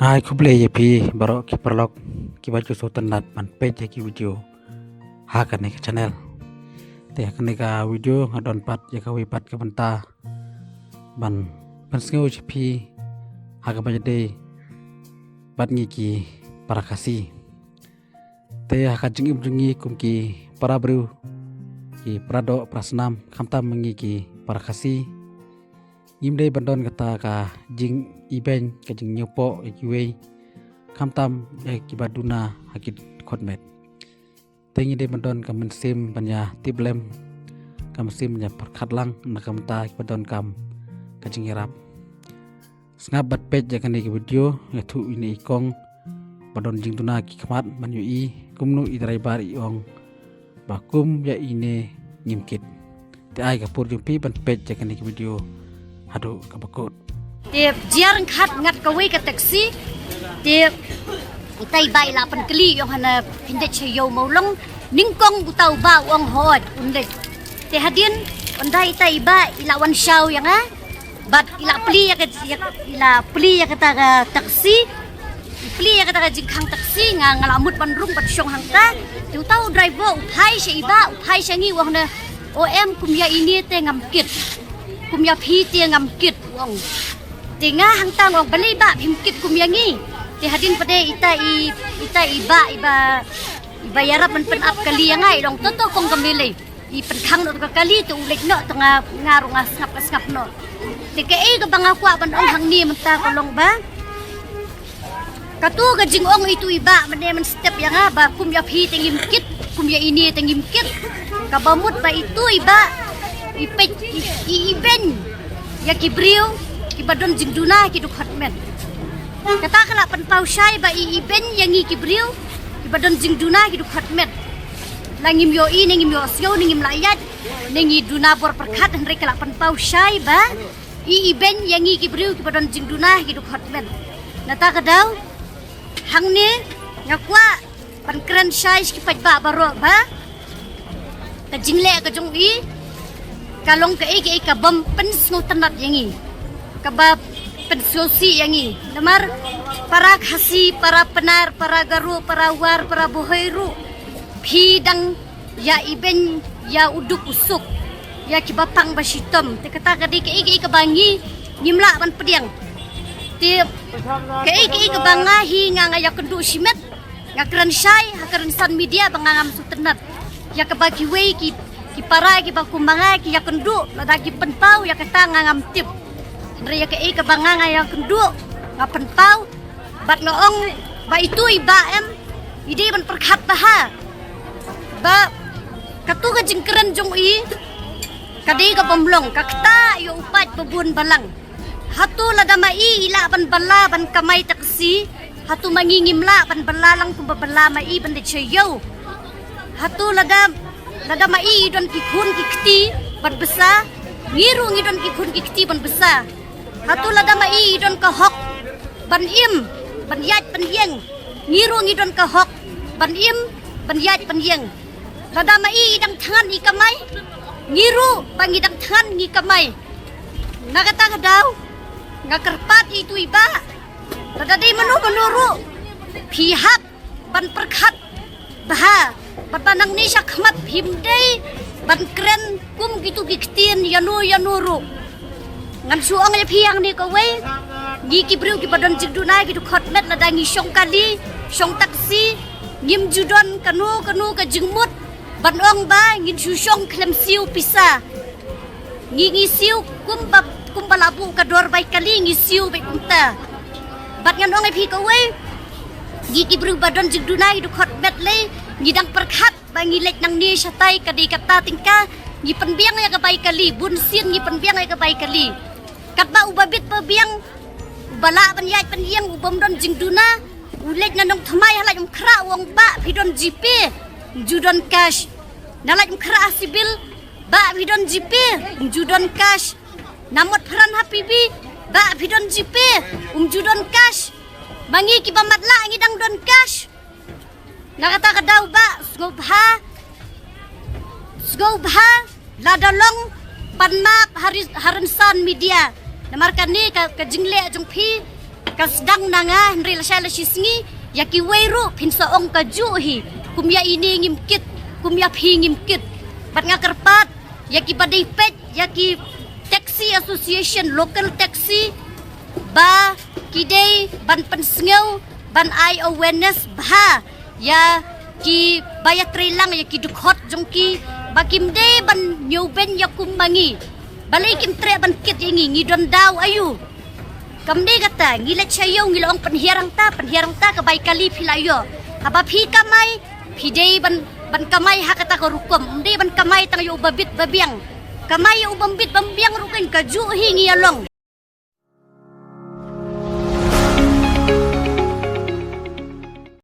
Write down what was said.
Hai kuble ye pi baro ki perlok ki baju so tenat man page ki video hakan ni channel te hakan ni ka video ngadon pat ya ka wi pat ka banta ban pensngu pi haga bajade bat ngi ki parakasi te haka jingi kum ki para bru ki prado prasnam khamtam mengi ki parakasi imde bandon kata ka jing iben ka jing nyopo iwe khamtam ki baduna hakit khotmet tengi de bandon ka mensim banya tiblem kam sim nya perkhatlang na kamta ki bandon kam ka jing irap snap bat page ya kan video ya thu ini ikong bandon jing tuna ki khmat manyu i kumnu idrai bar iong bakum ya ine ngimkit te ai ka pur jumpi ban page ya kan video aduh kabakut tiap jarang khat ngat kawai ke taksi tiap tai bai la pan kli yo hana hinde cheyo maulong ningkong utau ba wang hot unde te hadin ondai tai ba ila wan shaw yang bat ila pli ya ila pli ya kata taksi pli ya kata jingkhang taksi ngalamut ban rum bat syong hangta tu tau driver uthai sheiba uthai shangi wahna om kumya ini te ngamkit kumya phi te ngamkit wong tinga hangtang wong bali ba himkit kumyangi ti hadin pade ita iba bayara pen up kali yang ai dong toto kong kamili i pen khang no kali tu ulek no tanga ngaru ngap no ti ke ai ka banga kwa ban ong hang ni menta kolong ba katu ga jing ong itu iba mane men step yang ba kumya phi te ngimkit kumya ini te ngimkit ka bamut ba itu iba ipet iben ya kibriu kibadon jingduna kidu khatmen kata kala pan pau syai ba iben yang kibriu kibadon jingduna kidu khatmen langim yo i nengim yo sio nengim layat nengi duna bor perkhat henre kala pan pau syai ba iben yang kibriu kibadon jingduna kidu khatmen nata kadau hangne ngakwa pan kren syai kipat ba baro ba ka jingle ka jong i kalong ke ka bom pensngu tenat yangi kabab pensiosi yangi namar para khasi para penar para garu para war para bohairu phidang ya iben ya uduk usuk ya kibapang basitom te kata kadi ke ka bangi nyimla ban pediang ti ke ka banga hi nga ya kendu simet ngakran syai hakaran san media bangangam sutenat ya kabagi wei ki para ki bakumbanga ki ya kendu ladagi penpau ya kata ngangam tip Raya ke ka banganga yang kendu ngapen pau bat noong ba itu iba ide ban perkhat baha ba katu ka jingkeren jong i kadi ka bomlong kakta yo upat babun balang hatu ladama i ila ban bala ban kamai taksi hatu mangingim la ban bala lang kumbabala mai ban de cheyo hatu ladama i don kikun kikti ban besa ngiru ngidon kikun kikti ban besa hatu ladama i don ka hok ban im ban yat ban yeng ngiru ngidon ka hok ban im ban yat ban yeng ladama i dang thangan i kamai ngiru bangi dang thangan ngi kamai nagata kadaw ngakarpat itu iba ladadi menuru pihak ban perkhat baha banang ni syakmat himdei ban kren kum gitu giktin yanuru ngan suong ya piang ni ko we gi kibriu ki badon jigduna gitu khotmet la dangi syong kali syong taksi ngim judon kanu ka jingmut ban ong ba ngin su syong klem siu pisa ngi siu kum balabu ka dor bai kali ngi siu be kumta bat ngan ong pi ko we gi kibriu badon jigduna gitu khotmet le ngidang perkhat ba ngi lek nang ni satai kadi kata tingka ngi penbiang ya ka bai kali bun sin ngi penbiang ya ka bai kali katba ubabit pabiang ubala banyai penyang ubom don jingduna ulek nanong thamai halai khra wong ba phidon gp judon cash nalai khra sibil ba phidon gp judon cash namot pharan hapibi ba phidon gp judon cash bangi ki bamatla ngidang don cash nakata kadaw ba sgobha ladalong panmap haransan media namarkan ni ka jingle jong phi kasdang na nga nril siya lasisngi yaki wayro pinsaong kajuhi kumya ini ngimkit kumya phi ngimkit bat nga karpat yaki badipet yaki taxi association local taxi ba kidey ban pensngaw ban ai awareness bah ya ki bayat lang ya ki dukhot jongki bakim de ban nyuben ya kumbangi balay kim tre ban kit ingi ngidon daw ayu kamde kata ngilat sayo ngilong penhiarang ta kabay kali pilayo haba phi kamay pidey ban kamay hakata ko rukom ndi ban kamay tang yo babit babiang kamay yo bambit bambiang rukin kajuhi ngiyalong